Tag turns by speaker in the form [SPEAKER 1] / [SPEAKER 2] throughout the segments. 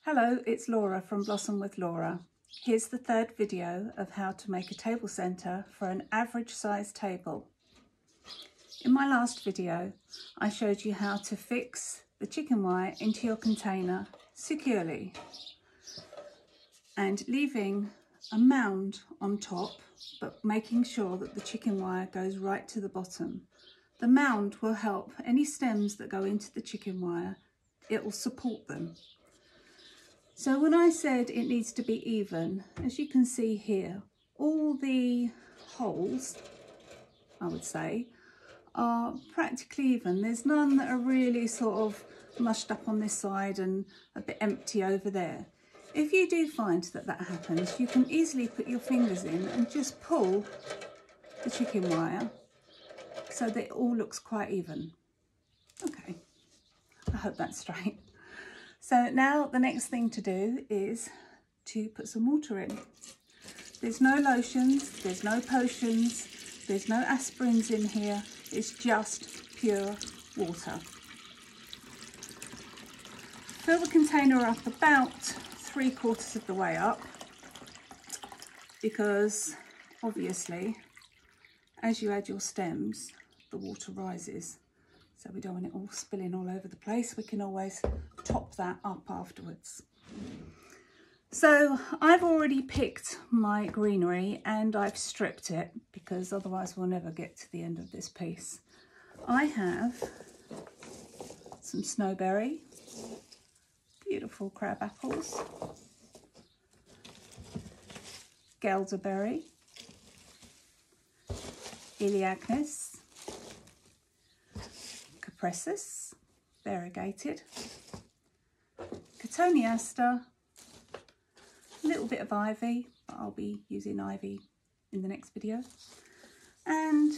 [SPEAKER 1] Hello, it's Laura from Blossom with Laura. Here's the third video of how to make a table centre for an average size table. In my last video, I showed you how to fix the chicken wire into your container securely and leaving a mound on top, but making sure that the chicken wire goes right to the bottom. The mound will help any stems that go into the chicken wire, it will support them. So when I said it needs to be even, as you can see here, all the holes, I would say, are practically even. There's none that are really sort of mushed up on this side and a bit empty over there. If you do find that that happens, you can easily put your fingers in and just pull the chicken wire so that it all looks quite even. Okay, I hope that's straight. So now the next thing to do is to put some water in. There's no lotions, there's no potions, there's no aspirins in here, it's just pure water. Fill the container up about 3/4 of the way up, because obviously as you add your stems the water rises. So we don't want it all spilling all over the place. We can always top that up afterwards. So I've already picked my greenery and I've stripped it because otherwise we'll never get to the end of this piece. I have some snowberry, beautiful crab apples, elderberry, Elaeagnus, variegated, cotoneaster, a little bit of ivy, but I'll be using ivy in the next video, and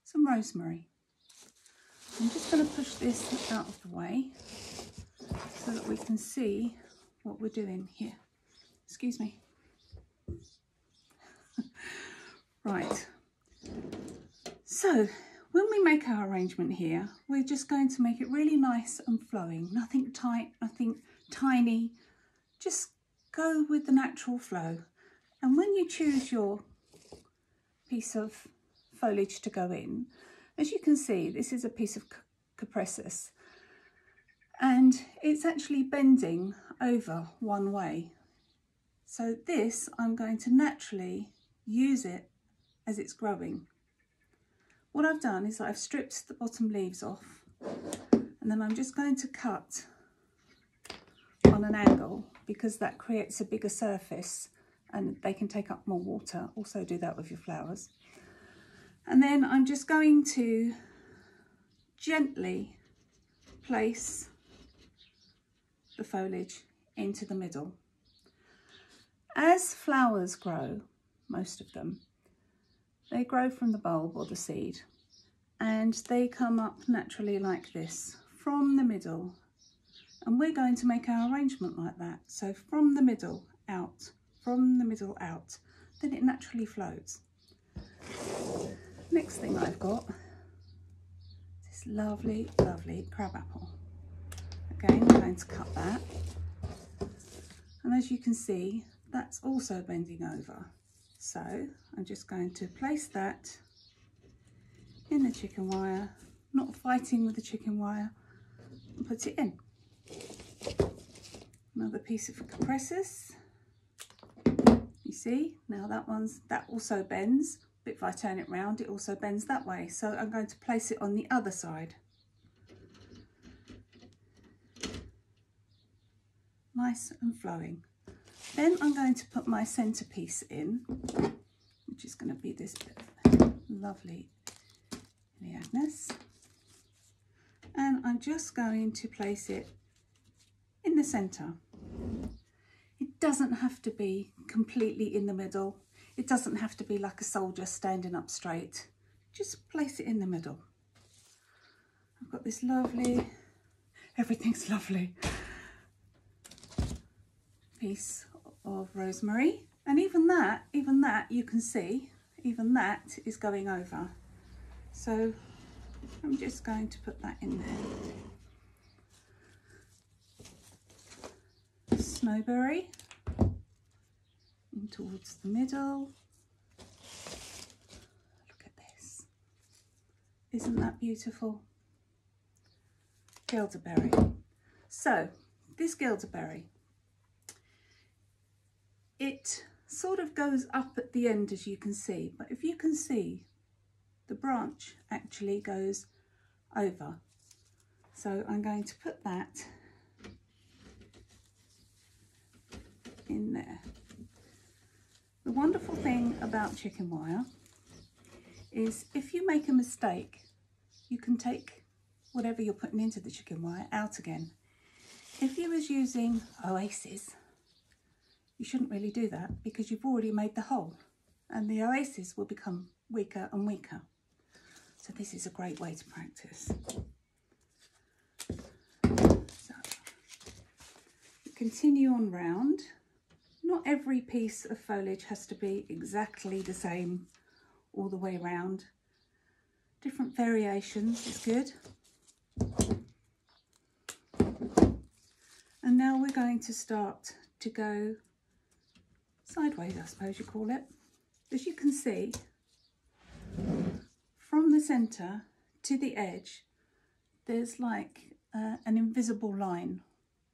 [SPEAKER 1] some rosemary. I'm just going to push this out of the way so that we can see what we're doing here. Excuse me. Right, so when we make our arrangement here, we're just going to make it really nice and flowing. Nothing tight, nothing tiny. Just go with the natural flow. And when you choose your piece of foliage to go in, as you can see, this is a piece of cupressus. And it's actually bending over one way. So this, I'm going to naturally use it as it's growing. What I've done is I've stripped the bottom leaves off, and then I'm just going to cut on an angle because that creates a bigger surface and they can take up more water. Also do that with your flowers. And then I'm just going to gently place the foliage into the middle. As flowers grow, most of them, they grow from the bulb or the seed, and they come up naturally like this from the middle, and we're going to make our arrangement like that. So from the middle out, from the middle out, then it naturally floats. Next thing I've got, this lovely crab apple. Again, I'm going to cut that, and as you can see, that's also bending over. So I'm just going to place that in the chicken wire, not fighting with the chicken wire, and put it in. Another piece of cupressus. You see, now that also bends, but if I turn it round, it also bends that way. So I'm going to place it on the other side. Nice and flowing. Then I'm going to put my centerpiece in, which is going to be this bit of lovely Elaeagnus. And I'm just going to place it in the center. It doesn't have to be completely in the middle. It doesn't have to be like a soldier standing up straight. Just place it in the middle. I've got this lovely, everything's lovely, piece of rosemary, and even that you can see, even that is going over. So I'm just going to put that in there. snowberry in towards the middle. Look at this. Isn't that beautiful? Elderberry. So this elderberry, it sort of goes up at the end, as you can see, but if you can see, the branch actually goes over. So I'm going to put that in there. The wonderful thing about chicken wire is if you make a mistake, you can take whatever you're putting into the chicken wire out again. If you was using oasis, you shouldn't really do that because you've already made the hole and the oasis will become weaker and weaker. So this is a great way to practice. So you continue on round. Not every piece of foliage has to be exactly the same all the way around. Different variations is good. And now we're going to start to go sideways, I suppose you call it. As you can see, from the centre to the edge, there's like an invisible line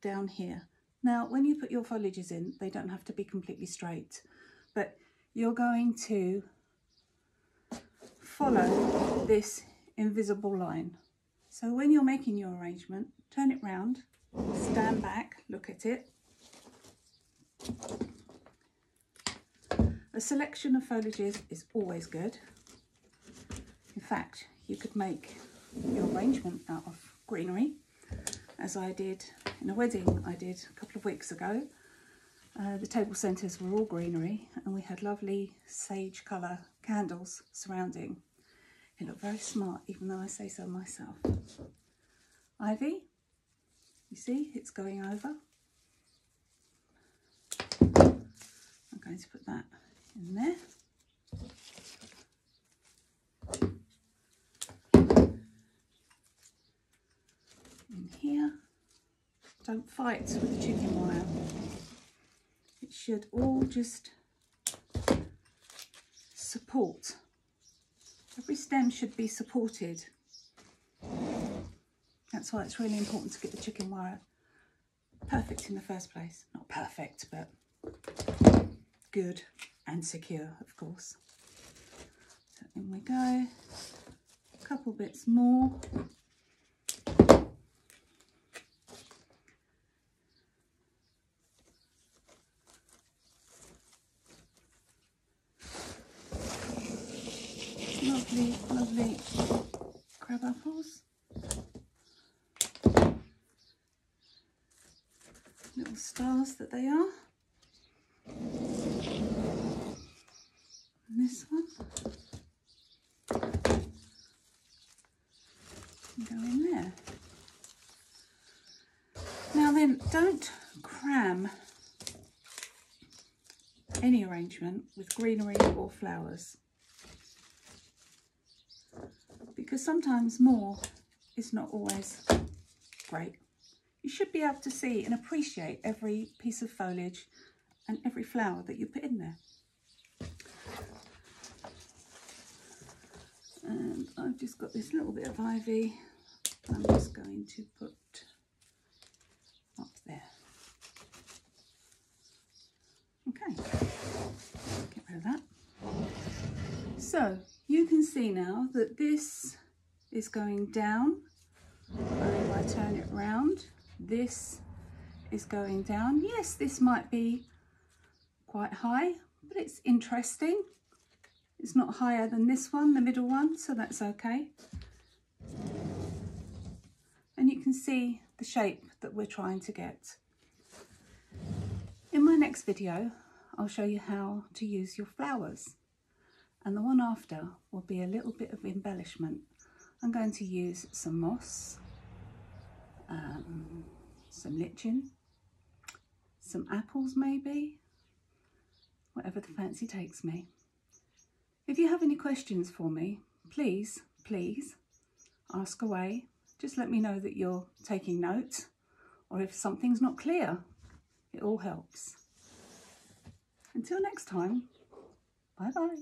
[SPEAKER 1] down here. Now, when you put your foliages in, they don't have to be completely straight, but you're going to follow this invisible line. So when you're making your arrangement, turn it round, stand back, look at it. A selection of foliages is always good. In fact, you could make your arrangement out of greenery, as I did in a wedding I did a couple of weeks ago. The table centres were all greenery and we had lovely sage colour candles surrounding. It looked very smart, even though I say so myself. Ivy, you see, it's going over. I'm going to put that in there. In here. Don't fight with the chicken wire. It should all just support. Every stem should be supported. That's why it's really important to get the chicken wire perfect in the first place. Not perfect, but good and secure, of course. So in we go. A couple bits more. Lovely, lovely crab apples. Little stars that they are. And this one. Go in there. Now then, don't cram any arrangement with greenery or flowers, because sometimes more is not always great. You should be able to see and appreciate every piece of foliage and every flower that you put in there. And I've just got this little bit of ivy I'm just going to put up there. Okay, get rid of that. So you can see now that this is going down, and if I turn it round, this is going down. Yes, this might be quite high, but it's interesting. It's not higher than this one, the middle one, so that's okay. And you can see the shape that we're trying to get. In my next video, I'll show you how to use your flowers. And the one after will be a little bit of embellishment. I'm going to use some moss, some lichen, some apples maybe, whatever the fancy takes me. If you have any questions for me, please ask away. Just let me know that you're taking notes, or if something's not clear. It all helps. Until next time, bye bye.